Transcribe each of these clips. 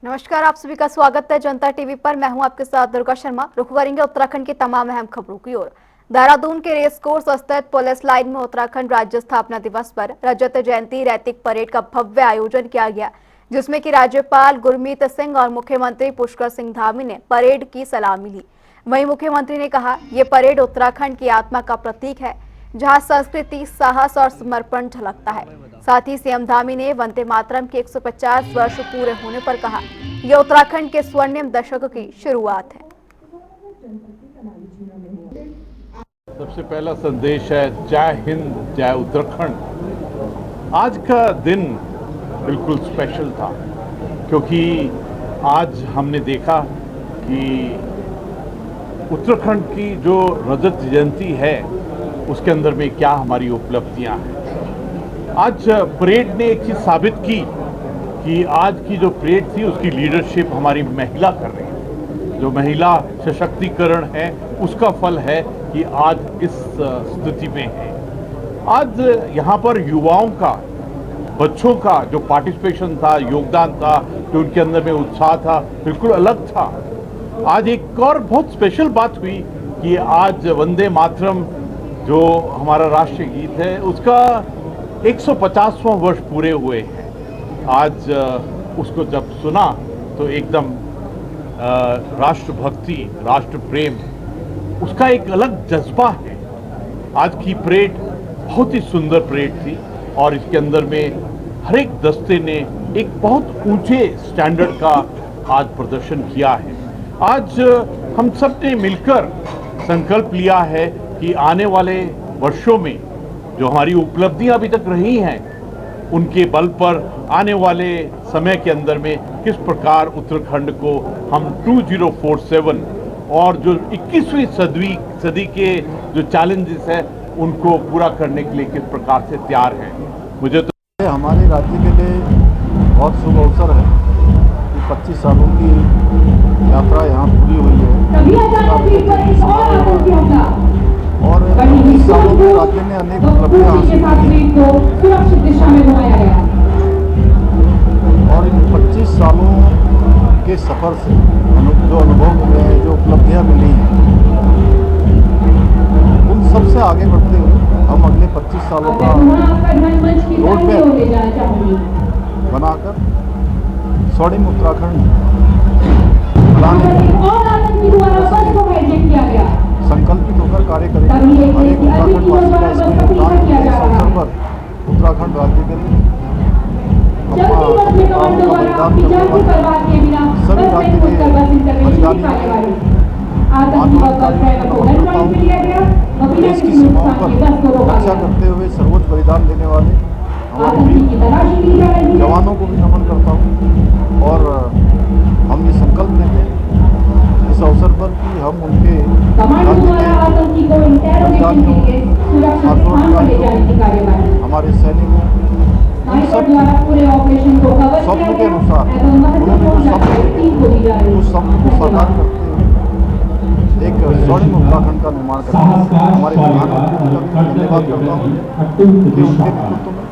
नमस्कार, आप सभी का स्वागत है जनता टीवी पर। मैं हूं आपके साथ दुर्गा शर्मा। रुख करेंगे उत्तराखंड की तमाम अहम खबरों की ओर। देहरादून के रेस कोर्स स्थित पुलिस लाइन में उत्तराखंड राज्य स्थापना दिवस पर रजत जयंती रैतिक परेड का भव्य आयोजन किया गया, जिसमें कि राज्यपाल गुरमीत सिंह और मुख्यमंत्री पुष्कर सिंह धामी ने परेड की सलामी ली। वहीं मुख्यमंत्री ने कहा, ये परेड उत्तराखंड की आत्मा का प्रतीक है, जहां संस्कृति, साहस और समर्पण झलकता है। साथ ही सीएम धामी ने वंदे मातरम के 150 वर्ष पूरे होने पर कहा, यह उत्तराखंड के स्वर्णिम दशक की शुरुआत है। सबसे पहला संदेश है जय हिंद, जय उत्तराखंड। आज का दिन बिल्कुल स्पेशल था, क्योंकि आज हमने देखा कि उत्तराखंड की जो रजत जयंती है उसके अंदर में क्या हमारी उपलब्धियां हैं। आज परेड ने एक चीज साबित की कि आज की जो परेड थी उसकी लीडरशिप हमारी महिला कर रही है। जो महिला सशक्तिकरण है उसका फल है कि आज इस स्थिति में है। आज यहाँ पर युवाओं का, बच्चों का जो पार्टिसिपेशन था, योगदान था, जो उनके अंदर में उत्साह था, बिल्कुल अलग था। आज एक और बहुत स्पेशल बात हुई कि आज वंदे मातरम जो हमारा राष्ट्रीय गीत है उसका 150वां वर्ष पूरे हुए हैं। आज उसको जब सुना तो एकदम राष्ट्रभक्ति, राष्ट्र प्रेम, उसका एक अलग जज्बा है। आज की परेड बहुत ही सुंदर परेड थी और इसके अंदर में हर एक दस्ते ने एक बहुत ऊंचे स्टैंडर्ड का आज प्रदर्शन किया है। आज हम सब ने मिलकर संकल्प लिया है कि आने वाले वर्षों में जो हमारी उपलब्धियां अभी तक रही हैं उनके बल पर आने वाले समय के अंदर में किस प्रकार उत्तराखंड को हम 2047 और जो 21वीं सदी के जो चैलेंजेस है उनको पूरा करने के लिए किस प्रकार से तैयार हैं। मुझे तो हमारे राज्य के लिए बहुत शुभ अवसर है कि 25 सालों की यात्रा यहाँ पूरी हुई है और 25 सालों में राज्य ने अनेक उपलब्धियां हासिल की और इन 25 सालों के सफर से जो अनुभव मिले हैं, जो उपलब्धियां मिली हैं, उन सबसे आगे बढ़ते हुए हम अगले 25 सालों का रोड मैप बनाकर स्वर्णिम उत्तराखंड बनाने संकल्पित होकर कार्य करेंगे। हर एक उत्तराखंड वासी का इसमें योगदान है। इस अवसर पर उत्तराखंड राज्य के लिए अपने प्राणों का बलिदान करने वाले सभी राज्य के अधिकारियों देश की सीमाओं पर रक्षा करते हुए सर्वोच्च बलिदान देने वाले हमारे जवानों को भी नमन करता हूँ और हम ये संकल्प लेते हैं इस अवसर पर कि हम उनके हमारे सैनिकों स्वप्न के अनुसार उन्होंने जो स्वप्न को साकार करते हुए एक स्वर्णिम उत्तराखंड का निर्माण करते हैं। हमारे प्रधानमंत्री का भी धन्यवाद करता हूँ कि उनके नेतृत्व में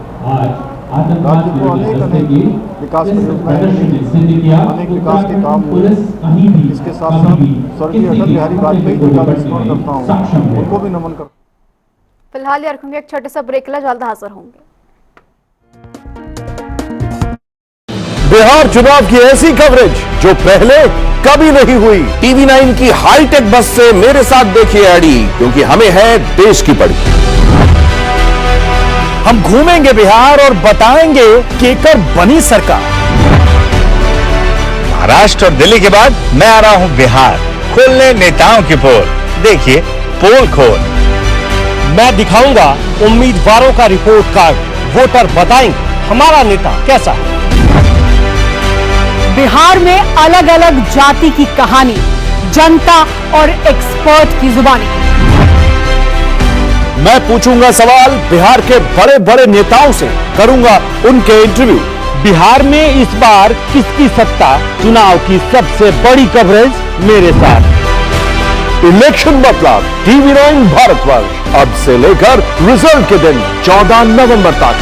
राज्य को अनेक विकास परियोजनाएं, अनेक विकास के काम हुए। इसके साथ साथ स्वर्गीय अटल बिहारी वाजपेयी जी का भी स्मरण करता हूँ, उनको भी नमन करता हूँ। फिलहाल ये रखेंगे एक छोटे सा ब्रेक, जल्द हाजिर होंगे। बिहार चुनाव की ऐसी कवरेज जो पहले कभी नहीं हुई। टीवी 9 की हाईटेक बस से मेरे साथ देखिए एडी, क्योंकि हमें है देश की पड़ी। हम घूमेंगे बिहार और बताएंगे केकर बनी सरकार। महाराष्ट्र और दिल्ली के बाद मैं आ रहा हूं बिहार, खोलने नेताओं की पोल। देखिए पोल खोल। मैं दिखाऊंगा उम्मीदवारों का रिपोर्ट कार्ड, वोटर बताएंगे हमारा नेता कैसा है। बिहार में अलग अलग जाति की कहानी, जनता और एक्सपर्ट की जुबानी। मैं पूछूंगा सवाल बिहार के बड़े बड़े नेताओं से, करूंगा उनके इंटरव्यू। बिहार में इस बार किसकी सत्ता, चुनाव की सबसे बड़ी कवरेज मेरे साथ। इलेक्शन मतलब टीवी 9 भारतवर्ष, अब से लेकर रिजल्ट के दिन 14 नवंबर तक।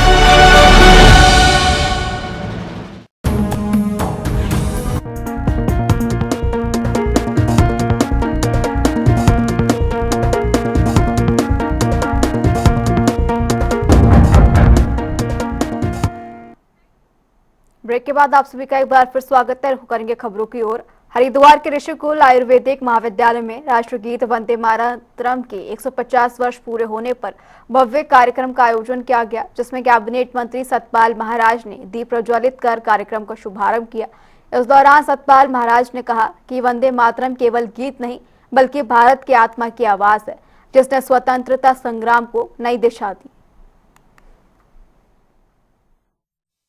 ब्रेक के बाद आप सभी का एक बार फिर स्वागत है। रुख करेंगे खबरों की ओर। हरिद्वार के ऋषिकुल आयुर्वेदिक महाविद्यालय में राष्ट्रगीत वंदे मातरम के 150 वर्ष पूरे होने पर भव्य कार्यक्रम का आयोजन किया गया, जिसमें कैबिनेट मंत्री सतपाल महाराज ने दीप प्रज्वलित कर कार्यक्रम का शुभारंभ किया। इस दौरान सतपाल महाराज ने कहा कि वंदे मातरम केवल गीत नहीं बल्कि भारत की आत्मा की आवाज है, जिसने स्वतंत्रता संग्राम को नई दिशा दी।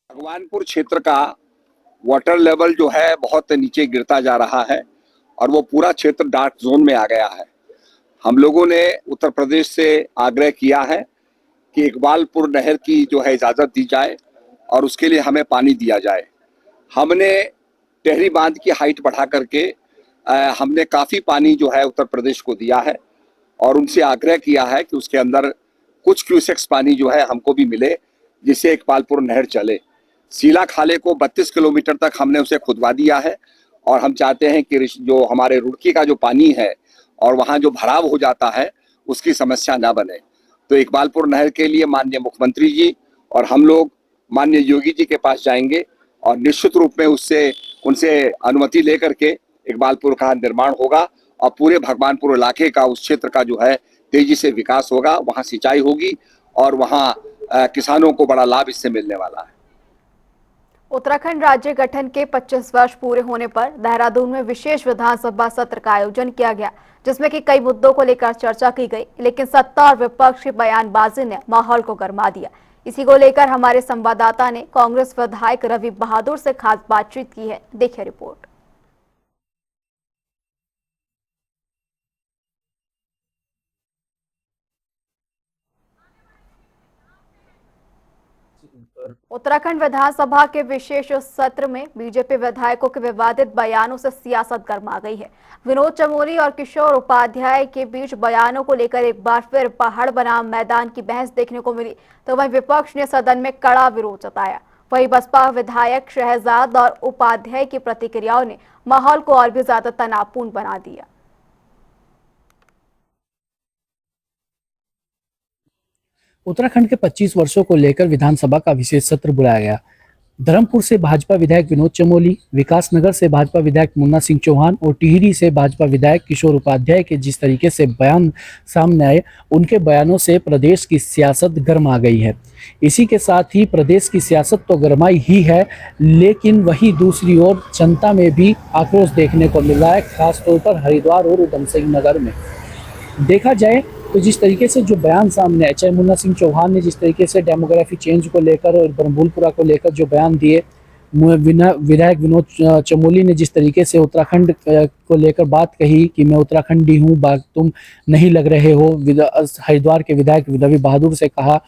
भगवानपुर क्षेत्र का वाटर लेवल जो है बहुत नीचे गिरता जा रहा है और वो पूरा क्षेत्र डार्क जोन में आ गया है। हम लोगों ने उत्तर प्रदेश से आग्रह किया है कि इकबालपुर नहर की जो है इजाज़त दी जाए और उसके लिए हमें पानी दिया जाए। हमने टेहरी बांध की हाइट बढ़ा करके हमने काफ़ी पानी जो है उत्तर प्रदेश को दिया है और उनसे आग्रह किया है कि उसके अंदर कुछ क्यूसेक्स पानी जो है हमको भी मिले, जिससे इकबालपुर नहर चले। सीला खाले को 32 किलोमीटर तक हमने उसे खुदवा दिया है और हम चाहते हैं कि जो हमारे रुड़की का जो पानी है और वहाँ जो भराव हो जाता है उसकी समस्या ना बने। तो इकबालपुर नहर के लिए माननीय मुख्यमंत्री जी और हम लोग माननीय योगी जी के पास जाएंगे और निश्चित रूप में उनसे अनुमति लेकर के इकबालपुर का निर्माण होगा और पूरे भगवानपुर इलाके का, उस क्षेत्र का जो है तेजी से विकास होगा, वहाँ सिंचाई होगी और वहाँ किसानों को बड़ा लाभ इससे मिलने वाला है। उत्तराखंड राज्य गठन के 25 वर्ष पूरे होने पर देहरादून में विशेष विधानसभा सत्र का आयोजन किया गया, जिसमें कि कई मुद्दों को लेकर चर्चा की गई, लेकिन सत्ता और विपक्ष की बयानबाजी ने माहौल को गरमा दिया। इसी को लेकर हमारे संवाददाता ने कांग्रेस विधायक रवि बहादुर से खास बातचीत की है। देखिए रिपोर्ट। उत्तराखंड विधानसभा के विशेष सत्र में बीजेपी विधायकों के विवादित बयानों से सियासत गर्मा गई है। विनोद चमोली और किशोर उपाध्याय के बीच बयानों को लेकर एक बार फिर पहाड़ बनाम मैदान की बहस देखने को मिली, तो वहीं विपक्ष ने सदन में कड़ा विरोध जताया। वहीं बसपा विधायक शहजाद और उपाध्याय की प्रतिक्रियाओं ने माहौल को और भी ज्यादा तनावपूर्ण बना दिया। उत्तराखंड के 25 वर्षों को लेकर विधानसभा का विशेष सत्र बुलाया गया। धर्मपुर से भाजपा विधायक विनोद चमोली, विकासनगर से भाजपा विधायक मुन्ना सिंह चौहान और टिहरी से भाजपा विधायक किशोर उपाध्याय के जिस तरीके से बयान सामने आए, उनके बयानों से प्रदेश की सियासत गरमा गई है। इसी के साथ ही प्रदेश की सियासत तो गरमाई ही है, लेकिन वहीं दूसरी ओर जनता में भी आक्रोश देखने को मिल रहा है, खासतौर पर हरिद्वार और उधम सिंह नगर में। देखा जाए तो जिस तरीके से जो बयान सामने आए, चाहे मुन्ना सिंह चौहान ने जिस तरीके से डेमोग्राफी चेंज को लेकर और ब्रह्मपुरा को लेकर जो बयान दिए, विधायक विनोद चमोली ने जिस तरीके से उत्तराखंड को लेकर बात कही कि मैं उत्तराखंडी हूँ, तुम नहीं लग रहे हो, हरिद्वार के विधायक रवि बहादुर से कहा।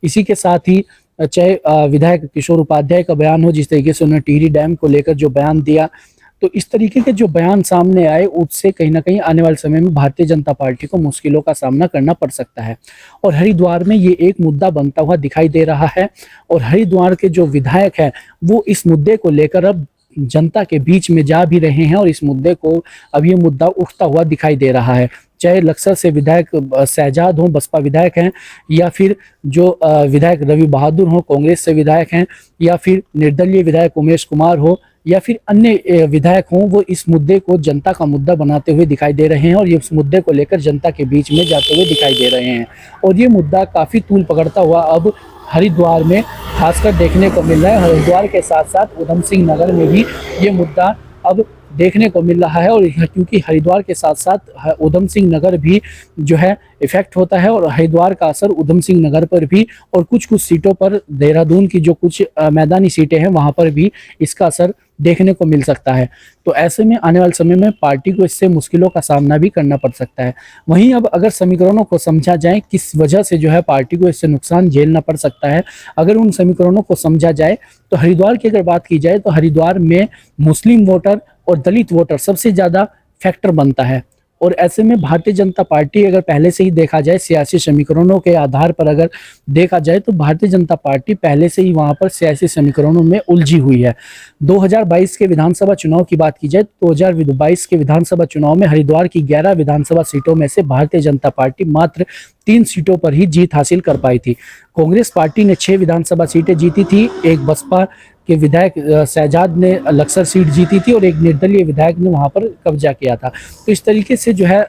इसी के साथ ही चाहे विधायक किशोर उपाध्याय का बयान हो, जिस तरीके से उन्होंने टिहरी डैम को लेकर जो बयान दिया, तो इस तरीके के जो बयान सामने आए, उससे कहीं ना कहीं आने वाले समय में भारतीय जनता पार्टी को मुश्किलों का सामना करना पड़ सकता है। और हरिद्वार में ये एक मुद्दा बनता हुआ दिखाई दे रहा है और हरिद्वार के जो विधायक हैं वो इस मुद्दे को लेकर अब जनता के बीच में जा भी रहे हैं और इस मुद्दे को अब ये मुद्दा उठता हुआ दिखाई दे रहा है। चाहे लक्सर से विधायक शहजाद हों, बसपा विधायक हैं, या फिर जो विधायक रवि बहादुर हों, कांग्रेस से विधायक हैं, या फिर निर्दलीय विधायक उमेश कुमार हो, या फिर अन्य विधायक हों, वो इस मुद्दे को जनता का मुद्दा बनाते हुए दिखाई दे रहे हैं और ये इस मुद्दे को लेकर जनता के बीच में जाते हुए दिखाई दे रहे हैं। और ये मुद्दा काफ़ी तूल पकड़ता हुआ अब हरिद्वार में खासकर देखने को मिल रहा है। हरिद्वार के साथ साथ उधम सिंह नगर में भी ये मुद्दा अब देखने को मिल रहा है और क्योंकि हरिद्वार के साथ साथ उधम सिंह नगर भी जो है इफेक्ट होता है और हरिद्वार का असर उधम सिंह नगर पर भी और कुछ सीटों पर, देहरादून की जो कुछ मैदानी सीटें हैं वहां पर भी इसका असर देखने को मिल सकता है। तो ऐसे में आने वाले समय में पार्टी को इससे मुश्किलों का सामना भी करना पड़ सकता है। वहीं अब अगर समीकरणों को समझा जाए किस वजह से जो है पार्टी को इससे नुकसान झेलना पड़ सकता है, अगर उन समीकरणों को समझा जाए तो हरिद्वार की अगर बात की जाए तो हरिद्वार में मुस्लिम वोटर और दलित वोटर सबसे ज़्यादा फैक्टर बनता है। और ऐसे में भारतीय जनता पार्टी अगर पहले से ही देखा जाए सियासी समीकरणों के आधार पर अगर देखा जाए तो भारतीय जनता पार्टी पहले से ही वहां पर सियासी समीकरणों में उलझी हुई है। 2022 के विधानसभा चुनाव की बात की जाए तो 2022 के विधानसभा चुनाव में हरिद्वार की 11 विधानसभा सीटों में से भारतीय जनता पार्टी मात्र 3 सीटों पर ही जीत हासिल कर पाई थी। कांग्रेस पार्टी ने 6 विधानसभा सीटें जीती थी, एक बसपा के विधायक शहजाद ने लक्सर सीट जीती थी और एक निर्दलीय विधायक ने वहां पर कब्जा किया था। तो इस तरीके से जो है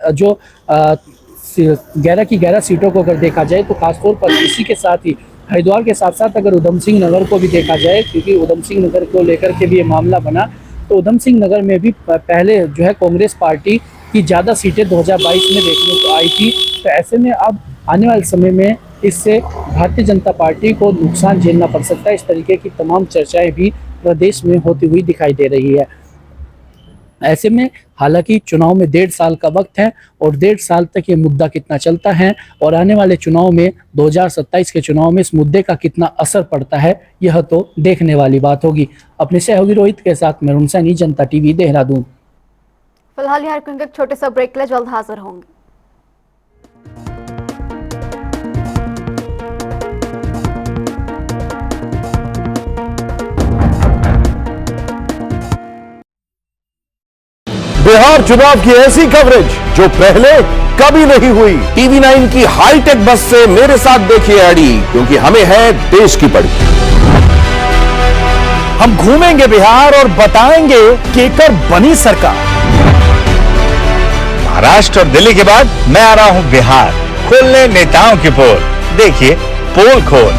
11 की 11 सीटों को अगर देखा जाए तो खासतौर पर इसी के साथ ही हरिद्वार के साथ साथ अगर उधम सिंह नगर को भी देखा जाए, क्योंकि उधम सिंह नगर को लेकर के भी ये मामला बना, तो उधम सिंह नगर में भी पहले जो है कांग्रेस पार्टी की ज़्यादा सीटें 2022 में देखने को आई थी। तो ऐसे में अब आने वाले समय में इससे भारतीय जनता पार्टी को नुकसान झेलना पड़ सकता है। इस तरीके की तमाम चर्चाएं भी प्रदेश में होती हुई दिखाई दे रही है। ऐसे में हालांकि चुनाव में 1.5 साल का वक्त है और 1.5 साल तक ये मुद्दा कितना चलता है और आने वाले चुनाव में 2027 के चुनाव में इस मुद्दे का कितना असर पड़ता है, यह तो देखने वाली बात होगी। अपने सहयोगी रोहित के साथ मैं रुनसैनी, जनता टीवी, देहरादून। फिलहाल यहाँ एक छोटे सा ब्रेक के लिए जल्द हाजिर होंगे। बिहार चुनाव की ऐसी कवरेज जो पहले कभी नहीं हुई। टीवी 9 की हाईटेक बस से मेरे साथ देखिए एडी, क्योंकि हमें है देश की पड़ी। हम घूमेंगे बिहार और बताएंगे केकर बनी सरकार। महाराष्ट्र और दिल्ली के बाद मैं आ रहा हूं बिहार, खोलने नेताओं की पोल। देखिए पोल खोल।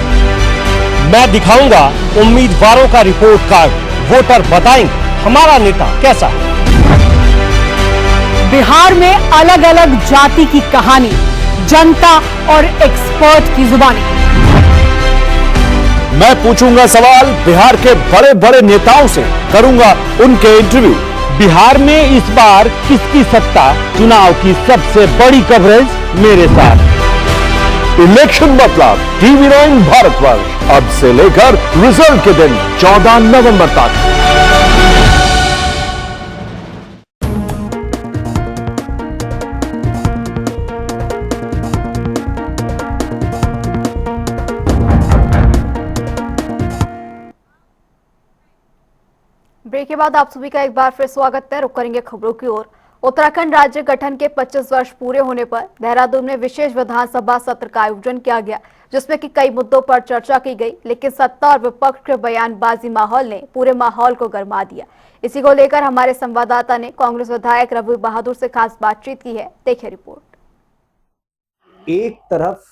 मैं दिखाऊंगा उम्मीदवारों का रिपोर्ट कार्ड, वोटर बताएंगे हमारा नेता कैसा है। बिहार में अलग अलग जाति की कहानी, जनता और एक्सपर्ट की जुबानी। मैं पूछूंगा सवाल बिहार के बड़े बड़े नेताओं से, करूंगा उनके इंटरव्यू। बिहार में इस बार किसकी सत्ता, चुनाव की सबसे बड़ी कवरेज मेरे साथ। इलेक्शन मतलब टीवी 9 भारतवर्ष, अब से लेकर रिजल्ट के दिन 14 नवंबर तक। ब्रेक के बाद आप सभी का एक बार फिर स्वागत है। रुक करेंगे खबरों की ओर। उत्तराखंड राज्य गठन के 25 वर्ष पूरे होने पर देहरादून में विशेष विधानसभा सत्र का आयोजन किया गया, जिसमें कि कई मुद्दों पर चर्चा की गई, लेकिन सत्ता और विपक्ष के बयानबाजी माहौल ने पूरे माहौल को गरमा दिया। इसी को लेकर हमारे संवाददाता ने कांग्रेस विधायक रवि बहादुर से खास बातचीत की है। देखिए रिपोर्ट। एक तरफ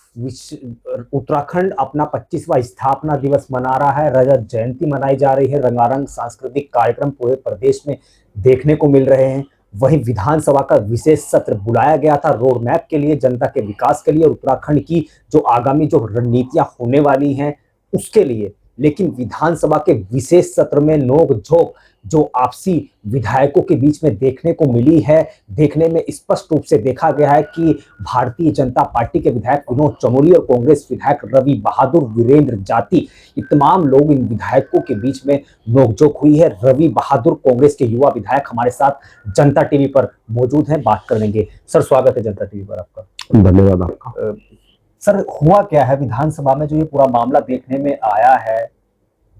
उत्तराखंड अपना 25वां स्थापना दिवस मना रहा है, रजत जयंती मनाई जा रही है, रंगारंग सांस्कृतिक कार्यक्रम पूरे प्रदेश में देखने को मिल रहे हैं। वहीं विधानसभा का विशेष सत्र बुलाया गया था रोड मैप के लिए, जनता के विकास के लिए और उत्तराखंड की जो आगामी जो रणनीतियां होने वाली हैं उसके लिए। लेकिन विधानसभा के विशेष सत्र में नोक-झोंक जो आपसी विधायकों के बीच में देखने को मिली है, देखने में स्पष्ट रूप से देखा गया है कि भारतीय जनता पार्टी के विधायक विनोद चमोली और कांग्रेस विधायक रवि बहादुर, वीरेंद्र जाति, ये तमाम लोग, इन विधायकों के बीच में नोकझोंक हुई है। रवि बहादुर कांग्रेस के युवा विधायक हमारे साथ जनता टीवी पर मौजूद हैं, बात करेंगे। सर स्वागत है जनता टीवी पर आपका। धन्यवाद आपका। सर हुआ क्या है विधानसभा में जो ये पूरा मामला देखने में आया है?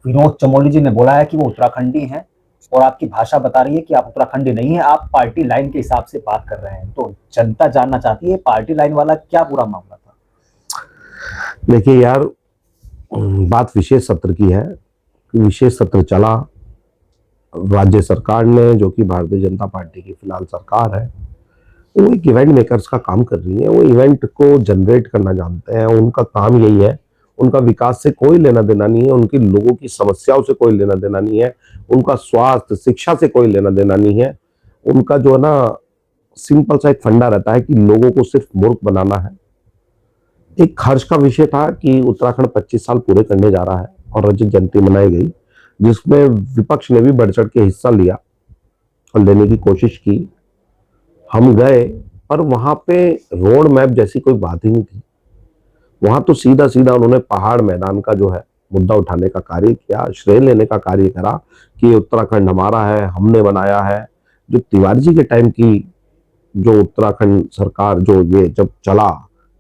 विनोद चमोली जी ने बोला है कि वो उत्तराखंडी हैं और आपकी भाषा बता रही है कि आप उत्तराखंडी नहीं है, आप पार्टी लाइन के हिसाब से बात कर रहे हैं। तो जनता जानना चाहती है पार्टी लाइन वाला क्या पूरा मामला था? देखिए यार, बात विशेष सत्र की है। विशेष सत्र चला, राज्य सरकार ने, जो कि भारतीय जनता पार्टी की फिलहाल सरकार है, वो एक इवेंट मेकर्स का काम कर रही है। वो इवेंट को जनरेट करना जानते हैं, उनका काम यही है। उनका विकास से कोई लेना देना नहीं है, उनकी लोगों की समस्याओं से कोई लेना देना नहीं है, उनका स्वास्थ्य शिक्षा से कोई लेना देना नहीं है। उनका जो है ना सिंपल सा एक फंडा रहता है कि लोगों को सिर्फ मूर्ख बनाना है। एक हर्ष का विषय था कि उत्तराखंड 25 साल पूरे करने जा रहा है और रजत जयंती मनाई गई, जिसमें विपक्ष ने भी बढ़ चढ़ के हिस्सा लिया और लेने की कोशिश की। हम गए पर वहां पे रोड मैप जैसी कोई बात ही नहीं थी। वहां तो सीधा सीधा उन्होंने पहाड़ मैदान का जो है मुद्दा उठाने का कार्य किया, श्रेय लेने का कार्य करा कि उत्तराखंड हमारा है, हमने बनाया है। जो तिवारी जी के टाइम की जो उत्तराखंड सरकार जो ये जब चला,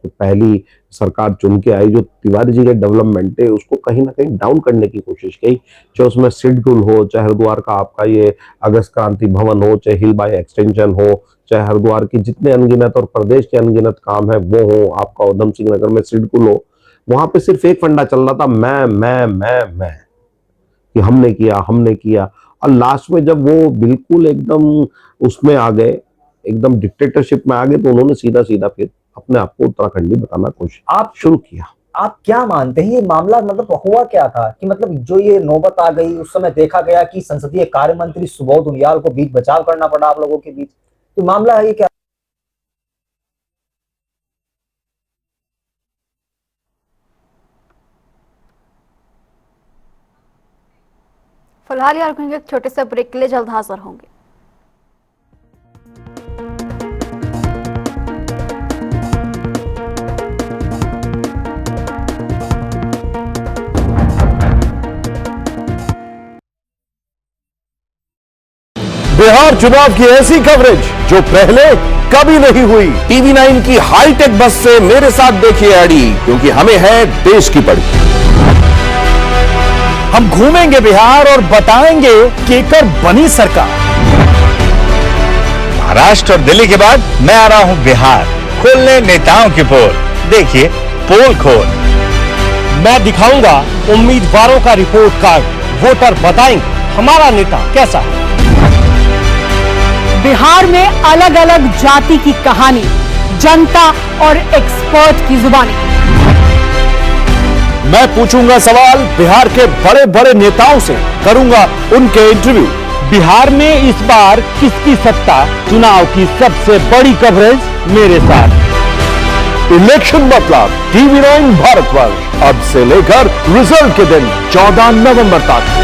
तो पहली सरकार चुन के आई, जो तिवारी जी के डेवलपमेंट है उसको कहीं ना कहीं डाउन करने की कोशिश की। चाहे उसमें सिडकुल हो, चाहे हरिद्वार का आपका ये अगस्त क्रांति भवन हो, चाहे हिल बाई एक्सटेंशन हो, चाहे हरिद्वार की जितने अनगिनत और प्रदेश के अनगिनत काम है वो हो, आपका उधम सिंह नगर में सिडकुल हो, वहां पे सिर्फ एक फंडा चल रहा था, मैं। कि हमने किया, और लास्ट में जब वो बिल्कुल एकदम उसमें आ गए, एकदम डिक्टेटरशिप में आ गए, तो उन्होंने सीधा सीधा फिर अपने आप को उत्तराखंडी बताना कोशिश आप शुरू किया। आप क्या मानते हैं ये मामला मतलब हुआ क्या था कि मतलब जो ये नौबत आ गई, उस समय देखा गया कि संसदीय कार्य मंत्री सुबोध उनियाल को बीच बचाव करना पड़ा आप लोगों के बीच, तो मामला है ये क्या? फिलहाल यार रुकेंगे एक छोटे से ब्रेक के लिए, जल्द हाजिर होंगे। बिहार चुनाव की ऐसी कवरेज जो पहले कभी नहीं हुई। टीवी 9 की हाईटेक बस से मेरे साथ देखिए एडी, क्योंकि हमें है देश की पड़ी। हम घूमेंगे बिहार और बताएंगे केकर बनी सरकार। महाराष्ट्र और दिल्ली के बाद मैं आ रहा हूं बिहार, खोलने नेताओं की पोल। देखिए पोल खोल। मैं दिखाऊंगा उम्मीदवारों का रिपोर्ट कार्ड, वोटर बताएंगे हमारा नेता कैसा है। बिहार में अलग अलग जाति की कहानी, जनता और एक्सपर्ट की जुबानी। मैं पूछूंगा सवाल बिहार के बड़े बड़े नेताओं से, करूंगा उनके इंटरव्यू। बिहार में इस बार किसकी सत्ता, चुनाव की सबसे बड़ी कवरेज मेरे साथ। इलेक्शन मतलब टीवी 9 भारतवर्ष, अब से लेकर रिजल्ट के दिन 14 नवंबर तक।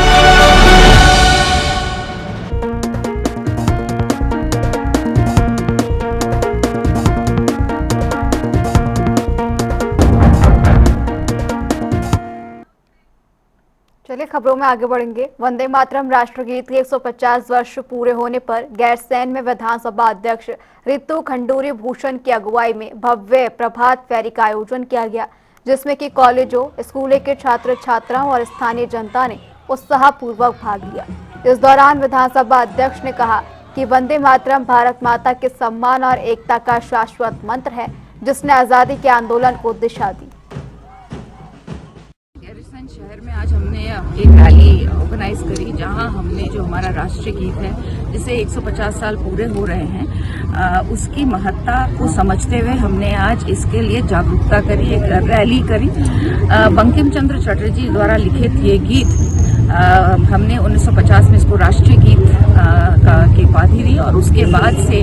चलिए खबरों में आगे बढ़ेंगे। वंदे मातरम राष्ट्रगीत के 150 वर्ष पूरे होने पर गैरसैंण में विधानसभा अध्यक्ष रितु खंडूरी भूषण की अगुवाई में भव्य प्रभात फेरी का आयोजन किया गया, जिसमें कि कॉलेजों, स्कूलों के छात्र छात्राओं और स्थानीय जनता ने उत्साहपूर्वक भाग लिया। इस दौरान विधानसभा अध्यक्ष ने कहा कि वंदे मातरम भारत माता के सम्मान और एकता का शाश्वत मंत्र है, जिसने आजादी के आंदोलन को दिशा दी। शहर में आज हमने एक रैली ऑर्गेनाइज करी, जहां हमने जो हमारा राष्ट्रीय गीत है, जिसे 150 साल पूरे हो रहे हैं, उसकी महत्ता को समझते हुए हमने आज इसके लिए जागरूकता करी, एक रैली करी। बंकिम चंद्र चटर्जी द्वारा लिखित ये गीत हमने 1950 में इसको राष्ट्रीय गीत की उपाधि दी, और उसके बाद से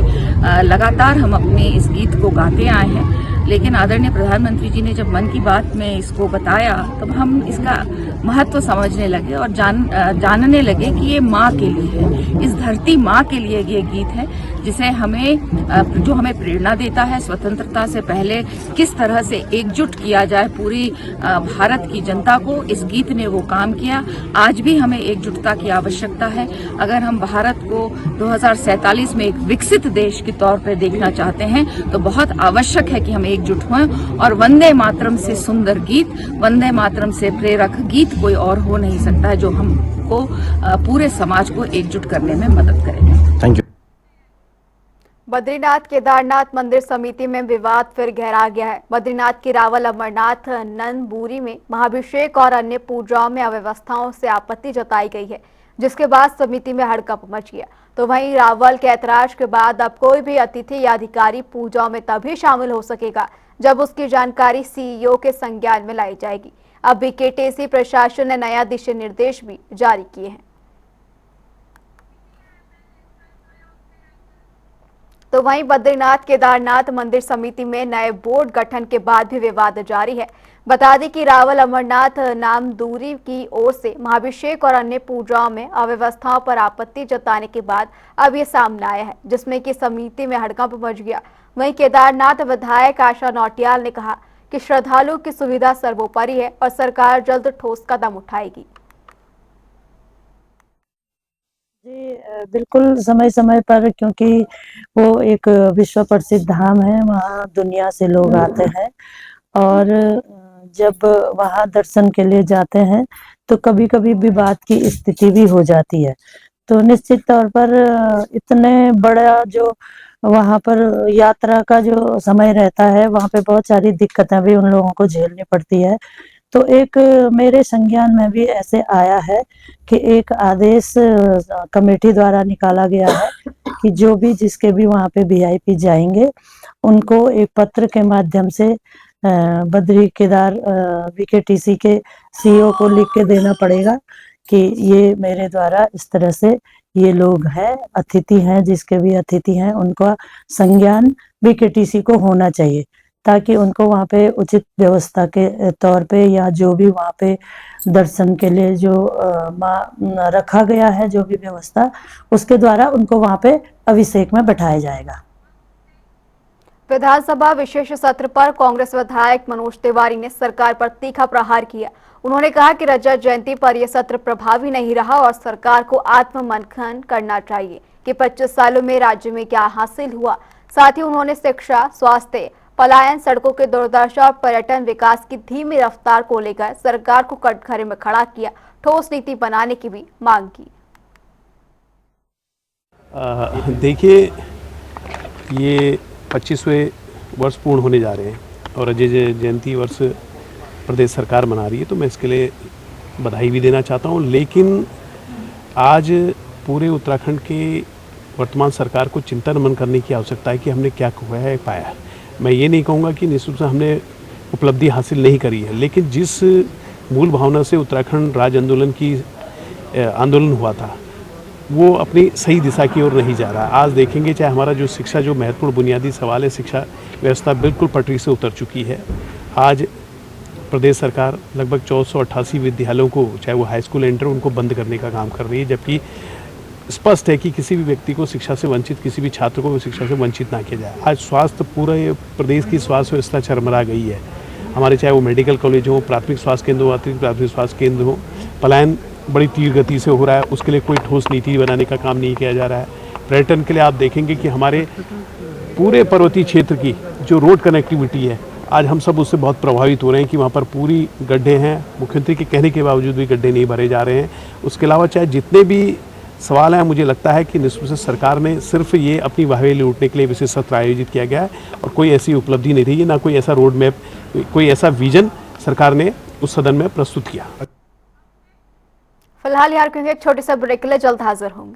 लगातार हम अपने इस गीत को गाते आए हैं। लेकिन आदरणीय प्रधानमंत्री जी ने जब मन की बात में इसको बताया, तब हम इसका महत्व समझने लगे और जानने लगे कि ये माँ के लिए है, इस धरती माँ के लिए ये गीत है, जिसे जो हमें प्रेरणा देता है स्वतंत्रता से पहले किस तरह से एकजुट किया जाए पूरी भारत की जनता को। इस गीत ने वो काम किया। आज भी हमें एकजुटता की आवश्यकता है। अगर हम भारत को 2047 में एक विकसित देश के तौर पर देखना चाहते हैं, तो बहुत आवश्यक है कि हम एकजुट हों, और वंदे मातरम से सुंदर गीत, वंदे मातरम से प्रेरक गीत कोई और हो नहीं सकता है, जो हमको पूरे समाज को एकजुट करने में मदद करेगा। Thank you. बद्रीनाथ केदारनाथ मंदिर समिति में विवाद फिर गहरा गया है। बद्रीनाथ की रावल अमरनाथ नंदबूरी में महाभिषेक और अन्य पूजाओं में अव्यवस्थाओं से आपत्ति जताई गई है, जिसके बाद समिति में हड़कंप मच गया। तो वहीं रावल के ऐतराज के बाद अब कोई भी अतिथि या अधिकारी पूजाओं में तभी शामिल हो सकेगा जब उसकी जानकारी सीईओ के संज्ञान में लाई जाएगी। अब बीकेटीसी प्रशासन ने नया दिशा निर्देश भी जारी किए हैं। तो वहीं बद्रीनाथ केदारनाथ मंदिर समिति में नए बोर्ड गठन के बाद भी विवाद जारी है। बता दें कि रावल अमरनाथ नामदूरी की ओर से महाभिषेक और अन्य पूजाओं में अव्यवस्थाओं पर आपत्ति जताने के बाद अब ये सामने आया है, जिसमें कि समिति में हड़कंप मच गया। वहीं केदारनाथ विधायक आशा नौटियाल ने कहा कि श्रद्धालुओं की सुविधा सर्वोपरि है और सरकार जल्द ठोस कदम उठाएगी। जी बिल्कुल, समय समय पर, क्योंकि वो एक विश्व प्रसिद्ध धाम है, वहाँ दुनिया से लोग आते हैं, और जब वहाँ दर्शन के लिए जाते हैं तो कभी कभी विवाद की स्थिति भी हो जाती है। तो निश्चित तौर पर इतने बड़ा जो वहाँ पर यात्रा का जो समय रहता है, वहाँ पे बहुत सारी दिक्कतें भी उन लोगों को झेलनी पड़ती है। तो एक मेरे संज्ञान में भी ऐसे आया है कि एक आदेश कमेटी द्वारा निकाला गया है कि जो भी जिसके भी वहाँ पे वीआईपी जाएंगे उनको एक पत्र के माध्यम से बद्री केदार वीकेटीसी के सीईओ को लिख के देना पड़ेगा कि ये मेरे द्वारा इस तरह से ये लोग हैं, अतिथि हैं, जिसके भी अतिथि हैं उनका संज्ञान वीकेटीसी को होना चाहिए, ताकि उनको वहाँ पे उचित व्यवस्था के तौर पे या जो भी वहाँ पे दर्शन के लिए जो रखा गया है जो भी व्यवस्था, उसके द्वारा उनको वहाँ पे अभिषेक में बैठाया जाएगा। विधानसभा विशेष सत्र पर कांग्रेस विधायक मनोज तिवारी ने सरकार पर तीखा प्रहार किया। उन्होंने कहा कि रजत जयंती पर यह सत्र प्रभावी नहीं रहा और सरकार को आत्ममंथन करना चाहिए कि 25 सालों में राज्य में क्या हासिल हुआ। साथ ही उन्होंने शिक्षा, स्वास्थ्य, पलायन, सड़कों की दुर्दशा और पर्यटन विकास की धीमी रफ्तार को लेकर सरकार को कटघरे में खड़ा किया, ठोस नीति बनाने की भी मांग की। देखिए, ये 25वें वर्ष पूर्ण होने जा रहे हैं और रजत जयंती वर्ष प्रदेश सरकार मना रही है, तो मैं इसके लिए बधाई भी देना चाहता हूँ। लेकिन आज पूरे उत्तराखंड के वर्तमान सरकार को चिंतन मनन करने की आवश्यकता है कि हमने क्या पाया है। मैं ये नहीं कहूँगा कि निश्चित रूप से हमने उपलब्धि हासिल नहीं करी है, लेकिन जिस मूल भावना से उत्तराखंड राज्य आंदोलन हुआ था वो अपनी सही दिशा की ओर नहीं जा रहा। आज देखेंगे, चाहे हमारा जो शिक्षा, जो महत्वपूर्ण बुनियादी सवाल है, शिक्षा व्यवस्था बिल्कुल पटरी से उतर चुकी है। आज प्रदेश सरकार लगभग 488 विद्यालयों को, चाहे वो हाई स्कूल एंटर, उनको बंद करने का काम कर रही है, जबकि स्पष्ट है कि किसी भी व्यक्ति को शिक्षा से वंचित, किसी भी छात्र को शिक्षा से वंचित ना किया जाए। आज स्वास्थ्य, पूरे प्रदेश की स्वास्थ्य व्यवस्था चरमरा गई है। हमारे चाहे वो मेडिकल कॉलेज हो, प्राथमिक स्वास्थ्य केंद्र हो, अतिरिक्त प्राथमिक स्वास्थ्य केंद्र हो, पलायन बड़ी तीव्र गति से हो रहा है, उसके लिए कोई ठोस नीति बनाने का काम नहीं किया जा रहा है। पर्यटन के लिए आप देखेंगे कि हमारे पूरे पर्वतीय क्षेत्र की जो रोड कनेक्टिविटी है, आज हम सब उससे बहुत प्रभावित हो रहे हैं कि वहाँ पर पूरी गड्ढे हैं। मुख्यमंत्री के कहने के बावजूद भी गड्ढे नहीं भरे जा रहे हैं। उसके अलावा चाहे जितने भी सवाल हैं, मुझे लगता है कि निश्चित से सरकार ने सिर्फ ये अपनी वाहवाही लूटने के लिए विशेष सत्र आयोजित किया गया है और कोई ऐसी उपलब्धि नहीं रही है, ना कोई ऐसा रोड मैप, कोई ऐसा विजन सरकार ने उस सदन में प्रस्तुत किया। फिलहाल यार क्योंकि एक छोटे से ब्रेक के लिए जल्द हाजिर होंगे।